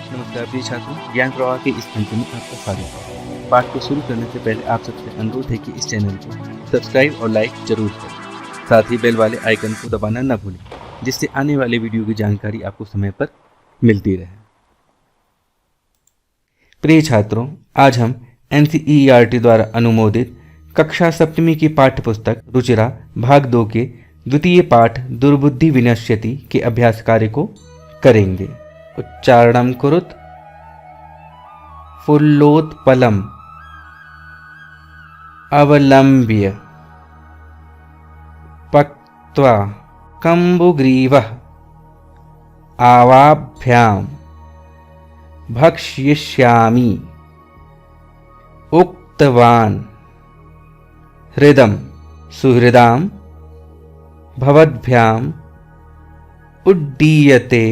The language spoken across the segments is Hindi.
नमस्कार प्रिय छात्रों, ज्ञान प्रवाह के इस अंक में आपका स्वागत है। पाठ को शुरू करने से पहले आप सबसे अनुरोध है कि इस चैनल को सब्सक्राइब और लाइक जरूर करें। साथ ही बेल वाले आइकन को दबाना न भूलें, जिससे आने वाले वीडियो की जानकारी आपको समय पर मिलती रहे। प्रिय छात्रों, आज हम NCERT द्वारा अनुमोदित कक्षा सप्तमी की पाठ्य पुस्तक रुचिरा भाग 2 के द्वितीय पाठ दुर्बुद्धि विनश्यति के अभ्यास कार्य को करेंगे। उच्चारणं कुरुत। फुल्लोत्पलम् अवलंब्य पक्त्वा कम्बुग्रीवः आवाभ्यां भक्ष्यिष्यामि उक्तवान् हृदं सुहृदां भवद्भ्याम् उड्डीयते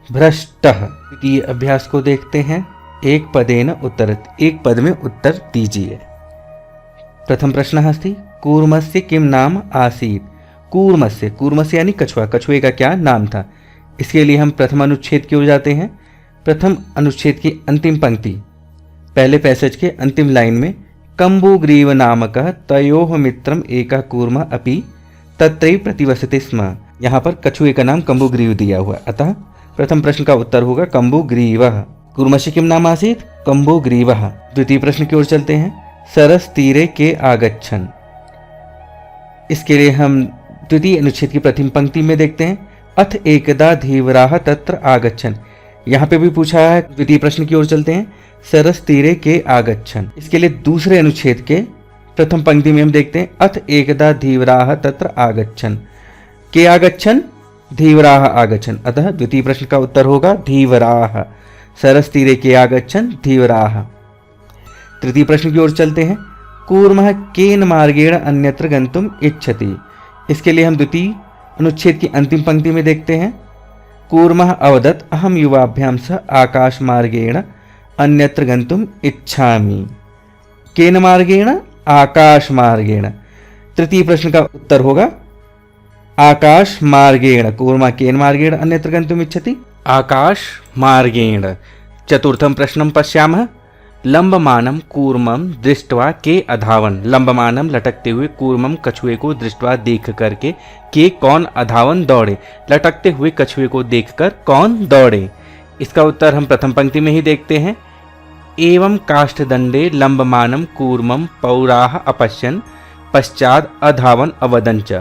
भ्रष्टः। द्वितीय अभ्यास को देखते हैं। एक पदेन उत्तरत, एक पद में उत्तर दीजिए। प्रथम प्रश्न अस्ति कूर्मस्य किम नाम आसीत्। कूर्मस्य, कूर्मस्य यानी कछुआ, कछुए का क्या नाम था। इसके लिए हम प्रथम अनुच्छेद की ओर जाते हैं। प्रथम अनुच्छेद की अंतिम पंक्ति, पहले पैसेज के अंतिम लाइन में कम्बुग्रीव नामकः तयोः मित्रम एकः कूर्मः अपि तत्रैव प्रतिवसते स्म। यहाँ पर कछुए का नाम कम्बुग्रीव दिया हुआ, अतः प्रथम प्रश्न का उत्तर होगा कम्बुग्रीवः। कूर्मस्य किम नाम आसीत्, कम्बुग्रीवः। द्वितीय प्रश्न की ओर चलते हैं। सरस तीरे के आगच्छन्। इसके लिए हम द्वितीय अनुच्छेद की प्रथम पंक्ति में देखते हैं अथ एकदा धीवराः तत्र आगच्छन्। यहाँ पे भी पूछा है। द्वितीय प्रश्न की ओर चलते हैं। सरस तीरे के आगच्छन्। इसके लिए दूसरे अनुच्छेद के प्रथम पंक्ति में हम देखते हैं अथ एकदा धीवराः तत्र आगच्छन्। के आगच्छन्, धीवराः आगच्छन्, अतः द्वितीय प्रश्न का उत्तर होगा धीवराः। सरस तीरे के आगच्छन् धीवराः। तृतीय प्रश्न की ओर चलते हैं। कूर्मः केन मार्गेण अन्यत्र गन्तुम् इच्छति। इसके लिए हम द्वितीय अनुच्छेद की अंतिम पंक्ति में देखते हैं कूर्मः अवदत् अहं युवाभ्यां सह आकाश मार्गेण अन्यत्र गन्तुम् इच्छामि। केन मार्गेण, आकाश मार्गेण। तृतीय प्रश्न का उत्तर होगा आकाश मार्गेण। कूर्मः केन मार्गेण अन्यत्र गन्तुम् इच्छति, आकाश मार्गेण। चतुर्थं प्रश्नं पश्यामः। लंबमानं कूर्मं दृष्ट्वा के अधावन। लंबमानं लटकते हुए कूर्मं कछुए को दृष्ट्वा देख करके के कौन अधावन दौड़े। लटकते हुए कछुए को देखकर कौन दौड़े। इसका उत्तर हम प्रथम पंक्ति में ही देखते हैं। एवं काष्ठदंडे लंबमानं कूर्मं पौराः अपश्यन् पश्चात् अधावन अवदञ्च।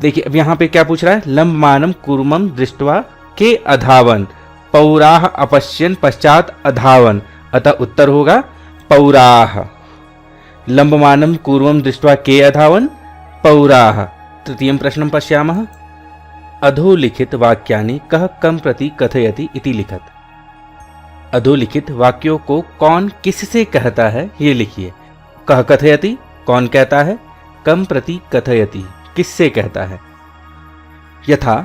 देखिए अब यहाँ पे क्या पूछ रहा है। लंबमानं कूर्मं दृष्ट्वा के अधावन पौराः अपश्यन् पश्चात् अधावन, अतः उत्तर होगा पौराः। लंबमानं कूर्मं दृष्ट्वा के अधावन पौराः। तृतीयं प्रश्नं पश्यामः। अधोलिखित वाक्यानि कः कं प्रति कथयति इति लिखत। अधोलिखित वाक्यों को कौन किससे कहता है ये लिखिए। कः कथयति, कौन कहता है। कं प्रति कथयति, किससे कहता है। यथा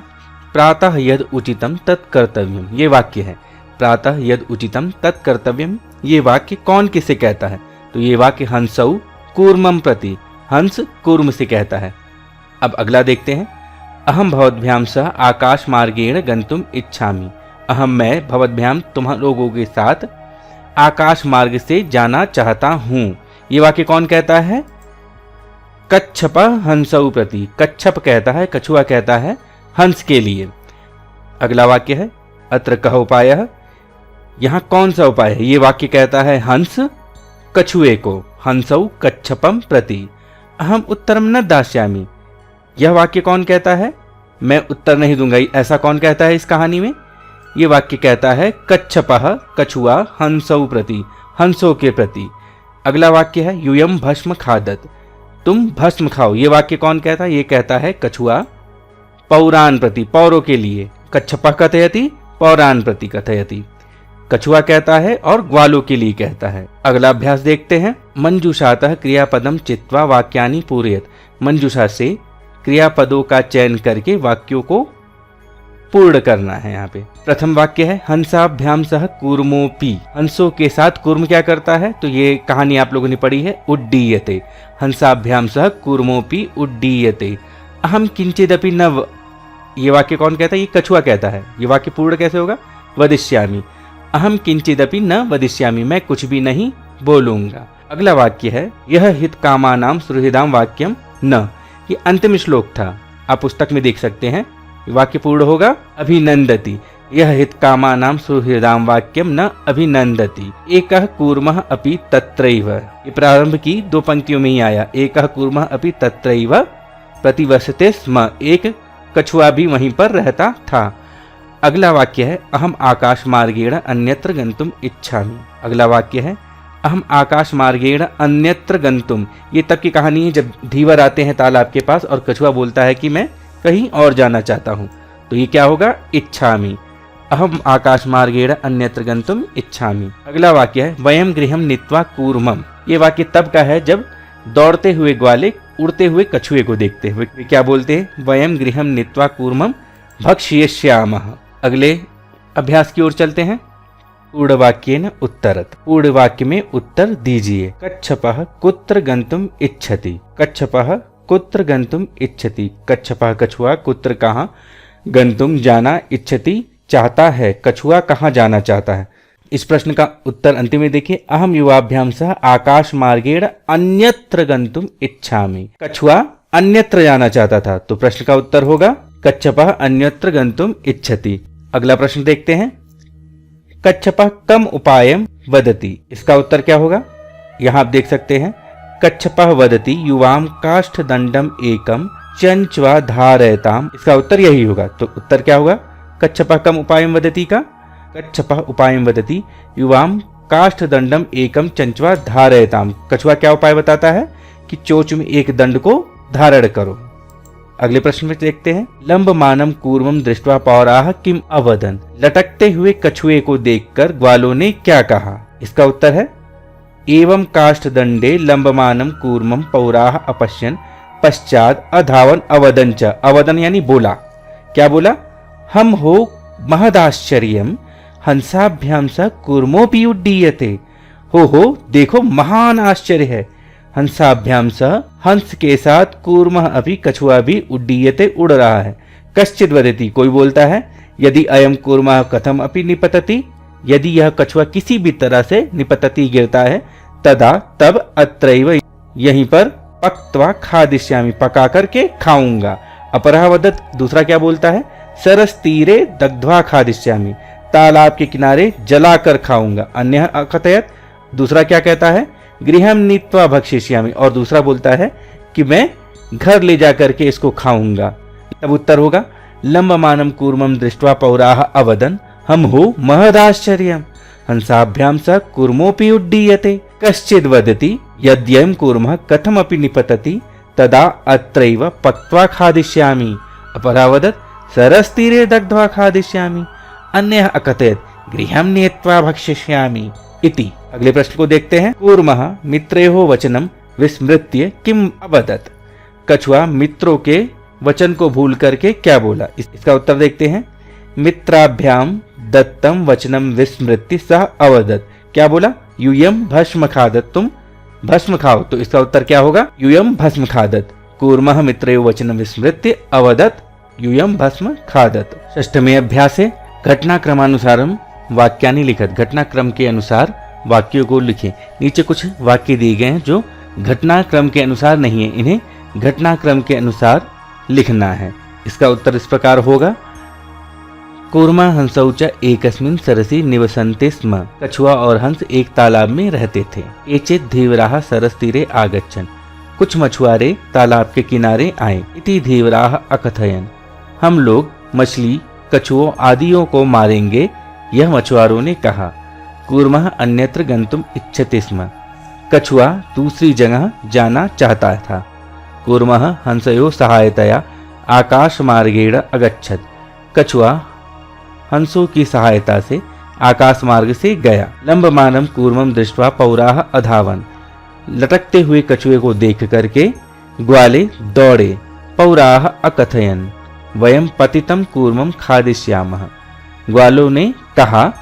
प्रातः यद उचितम तत् कर्तव्यम, ये वाक्य है। प्रातः यद उचितम तत् कर्तव्यम, ये वाक्य कौन किससे कहता है। तो ये वाक्य हंसौ कूर्मं प्रति, हंस कूर्म से कहता है। अब अगला देखते हैं। अहम भवद्भ्याम सह आकाश मार्गेण गंतुम इच्छामि। अहम, मैं, भवद्भ्याम, तुम लोगों के साथ आकाश मार्ग से जाना चाहता हूँ। ये वाक्य कौन कहता है। कच्छप हंसौ प्रति, कच्छप कहता है, कछुआ कहता है हंस के लिए। अगला वाक्य है अत्र कः उपायः। यहाँ कौन सा उपाय है। ये वाक्य कहता है हंस कछुए को, हंसौ कच्छपम प्रति। अहम उत्तरम न दास्यामि, यह वाक्य कौन कहता है। मैं उत्तर नहीं दूंगा, ऐसा कौन कहता है इस कहानी में। ये वाक्य कहता है कच्छपः, कछुआ, हंसौ प्रति, हंसों के प्रति। अगला वाक्य है यूयम भस्म खादत, तुम भस्म खाओ। ये वाक्य कौन कहता है। ये कहता है कछुआ पौरान प्रति, पौरों के लिए। कच्छपः कथयति, पौरान प्रति कथयति। कछुआ कहता है और ग्वालों के लिए कहता है। अगला अभ्यास देखते हैं। मंजूषातः क्रियापदम चित्वा वाक्यानि पूरयत। मंजूषा से क्रियापदों का चयन करके वाक्यों को पूर्ण करना है। यहाँ पे प्रथम वाक्य है हंसाभ्याम सह कूर्मोपि। हंसों के साथ कूर्म क्या करता है। तो ये कहानी आप लोगों ने पढ़ी है उड्डीयते। हंसाभ्याम सह कूर्मोपि उड्डीयते। अहम किंचिदपि न। ये वाक्य कौन कहता है। ये कछुआ कहता है। ये वाक्य पूर्ण कैसे होगा। वदिष्यामि। अहम किंचिदपि न वदिष्यामि, मैं कुछ भी नहीं बोलूंगा। अगला वाक्य है यह हित कामानाम सुहृदाम वाक्यम न। ये अंतिम श्लोक था, आप पुस्तक में देख सकते हैं। वाक्य पूर्ण होगा अभिनंदति। यह हित कामानाम सुहृदाम वाक्यम न अभिनंदति। एकः कूर्मः अपि तत्रैव। ये प्रारंभ की 2 पंक्तियों में ही आया। एकः कूर्मः अपि तत्रैव प्रतिवसते स्म। एक कछुआ भी वहीं पर रहता था। अगला वाक्य है अहम आकाश मार्गेण अन्यत्र गंतुम इच्छामि। अगला वाक्य है अहम आकाश मार्गेण अन्यत्र गंतुम। ये तब की कहानी है जब धीवर आते हैं तालाब के पास और कछुआ बोलता है कि मैं कहीं और जाना चाहता हूँ। तो ये क्या होगा? इच्छामि। अहम आकाश मार्गेण अन्यत्र गंतुम इच्छामि। अगला वाक्य है वयम गृहम नीत्वा कूर्मम। ये वाक्य तब का है जब दौड़ते हुए ग्वाले उड़ते हुए कछुए को देखते हुए वे क्या बोलते हैं? वयम गृहम नीत्वा कूर्मम भक्ष्येष्यामः। अगले अभ्यास की ओर चलते हैं। पूर्ण वाक्य न उत्तरत। पूर्ण वाक्य में उत्तर दीजिए। कच्छपः कुत्र गंतुम इच्छति। कच्छपः कुत्र गंतुम इच्छति। कच्छपः कछुआ, कुत्र कहाँ, गंतुम जाना, इच्छति चाहता है। कछुआ कहाँ जाना चाहता है? इस प्रश्न का उत्तर अंतिम में देखिए। अहम युवाभ्याम सह आकाश मार्गेण अन्यत्र गंतुम इच्छामि। कछुआ अन्यत्र जाना चाहता था, तो प्रश्न का उत्तर होगा कच्छपः अन्यत्र गंतुम इच्छति। अगला प्रश्न देखते हैं। कच्छपः कम उपायम वदति। इसका उत्तर क्या होगा? यहाँ आप देख सकते हैं। कच्छपः वदति युवाम काष्ठ दंडम एकम चंचवा धारयताम। इसका उत्तर यही होगा। तो उत्तर क्या होगा? कच्छपः कम उपायम वदति का कच्छपः उपायम वदति युवाम काष्ठ दंडम एकम चंचवा धारयताम। कछुआ क्या उपाय बताता है? कि चोंच में एक दंड को धारण करो। अगले प्रश्न में देखते हैं। लंब मानम कूर्मम दृष्ट्वा पौराह किम अवदन। लटकते हुए कछुए को देखकर ग्वालों ने क्या कहा? इसका उत्तर है एवं काष्ठ दंडे लंबमानम कूर्मम पौराह अपश्यन पश्चात अधावन अवदन च। अवदन यानी बोला। क्या बोला? हम हो महदाश्चर्यम हंसाभ्याम स कूर्मोपि उड्डीयते। हो देखो महान आश्चर्य है। हंसाभ्याम सह हंस के साथ कूर्मः अभी कछुआ भी उड्डीयते उड़ रहा है। कश्चिद वदति कोई बोलता है यदि अयम कूर्मः कथम अपि निपतति। यदि यह कछुआ किसी भी तरह से निपतति गिरता है तदा तब अत्रैव यहीं पर पक्त्वा खादिष्यामि पका करके खाऊंगा। अपरः वदत दूसरा क्या बोलता है? सरस तीरे दग्ध्वा खादिष्यामि तालाब के किनारे जलाकर खाऊंगा। अन्यः अकथयत दूसरा क्या कहता है? गृहम नीत्वा भक्षिष्यामि। और दूसरा बोलता है कि मैं घर ले जाकर के इसको खाऊंगा। तब उत्तर होगा लंबमानम कूर्मम दृष्ट्वा पौराह अवदन हम हो महदाश्चर्यम हंसाभ्याम स कूर्मोपि उड्डीयते। कश्चिद वदति यद्ययं कूर्मः कथमपि निपतति तदा अत्रैव पक्त्वा खादिष्यामि। अपरः वदत् सरस्तीरे दग्ध्वा खादिष्यामि। अन्यः अकथयत् गृहं नीत्वा भक्षिष्यामि इति। अगले प्रश्न को देखते हैं। कूर्मः मित्रयोः वचनम विस्मृत्य किम अवदत्। कछुआ मित्रों के वचन को भूल करके क्या बोला? इसका उत्तर देखते हैं। मित्राभ्याम दत्तम वचनम विस्मृत्य सह अवदत्। क्या बोला? यूयम भस्म खादत। तुम भस्म खाओ। तो इसका उत्तर क्या होगा? यूयम भस्म खादत। कूर्मः मित्रयोः वचनम विस्मृत्य अवदत् यूयम भस्म खादत। षष्ठमे अभ्यासे घटनाक्रमानुसारम वाक्यानि लिखत। घटनाक्रम के अनुसार वाक्यों को लिखें। नीचे कुछ वाक्य दिए गए हैं जो घटनाक्रम के अनुसार नहीं है, इन्हें घटनाक्रम के अनुसार लिखना है। इसका उत्तर इस प्रकार होगा। कूर्मा हंसौ च एकस्मिन् सरसि निवसन्ते स्म। कछुआ और हंस एक तालाब में रहते थे। केचित् धीवराः सरस तीरे आगच्छन्। कुछ मछुआरे तालाब के किनारे आए। इति धीवराः अकथयन्। हम लोग मछली कछुओं आदियों को मारेंगे, यह मछुआरों ने कहा। कूर्मः अन्यत्र गंतुम इच्छति स्म। कछुआ दूसरी जगह जाना चाहता था। कूर्मः हंसयोः सहायतया आकाश मार्गेण अगच्छत्। कछुआ हंसों की सहायता से आकाश मार्ग से गया। लंबमानम कूर्मम दृष्ट्वा पौराः अधावन। लटकते हुए कछुए को देख करके ग्वाले दौड़े। पौराः अकथयन् वयम पतितम कूर्मम खादिष्यामः। ग्वालों ने कहा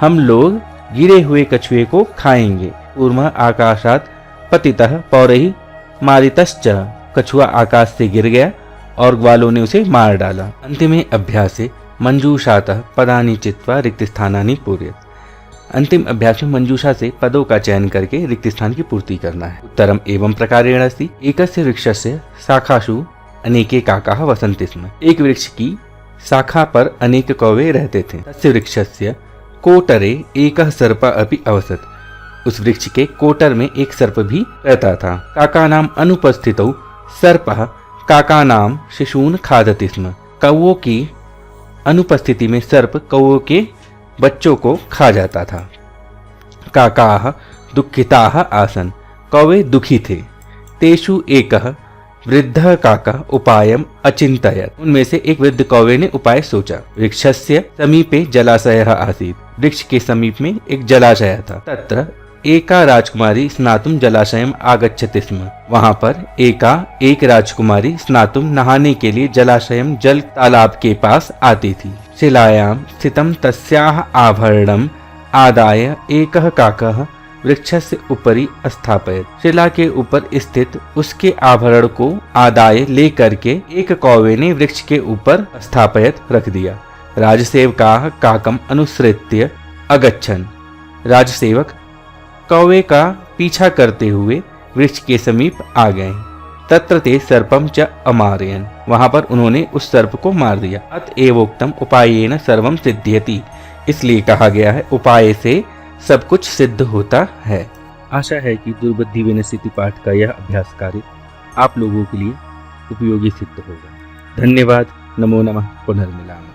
हम लोग गिरे हुए कछुए को खाएंगे। कूर्मः आकाशात् पतितः पौरैः मारितश्च। कछुआ आकाश से गिर गया और ग्वालों ने उसे मार डाला। अंतिम अभ्यासे मंजूषातः पदानि चित्वा रिक्तस्थानानि पूरयेत्। अंतिम अभ्यास में मंजूषा से पदों का चयन करके रिक्त स्थान की पूर्ति करना है। उत्तरम एवं प्रकारेण अस्ति। एकस्य वृक्षस्य शाखासु अनेके काकाः वसन्ति स्म। एक वृक्ष की शाखा पर अनेक कौवे रहते थे। तस्य वृक्षस्य कोटरे एकः सर्पः अपि अवसत्। उस वृक्ष के कोटर में एक सर्प भी रहता था। काकानाम् अनुपस्थितौ सर्पः काकानां शिशून् खादति स्म। कौवों की अनुपस्थिति में सर्प कौवों के बच्चों को खा जाता था। काकाः दुःखिताः आसन्। कौवे दुखी थे। तेषु एकः वृद्धः काकः उपायम् अचिन्तयत्। उनमें से एक वृद्ध कौवे ने उपाय सोचा। वृक्षस्य समीपे जलाशयः आसीत्। वृक्ष के समीप में एक जलाशय था। तत्र एका राजकुमारी स्नातुं जलाशयम् आगच्छति स्म। वहां पर एक राजकुमारी स्नातुं नहाने के लिए जलाशयम् जल तालाब के पास आती थी। शिलायां स्थितं तस्याः आभरणम् आदाय एकः काकः वृक्षस्य उपरि स्थापयत्। शिला के ऊपर स्थित उसके आभरण को आदाय ले करके एक कौवे ने वृक्ष के ऊपर स्थापयत रख दिया। राजसेवकाः काकम् अनुसृत्य अगच्छन्। राजसेवक कौवे का पीछा करते हुए वृक्ष के समीप आ गए। तत्र ते सर्पम च अमारयन्। वहां पर उन्होंने उस सर्प को मार दिया। अतएवोक्तम उपायेन सर्वम सिद्ध्यति। इसलिए कहा गया है उपाय से सब कुछ सिद्ध होता है। आशा है कि दुर्बुद्धि विनश्यति पाठ का यह अभ्यास कार्य आप लोगों के लिए उपयोगी सिद्ध होगा। धन्यवाद। नमो नमः। पुनर्मिलामः।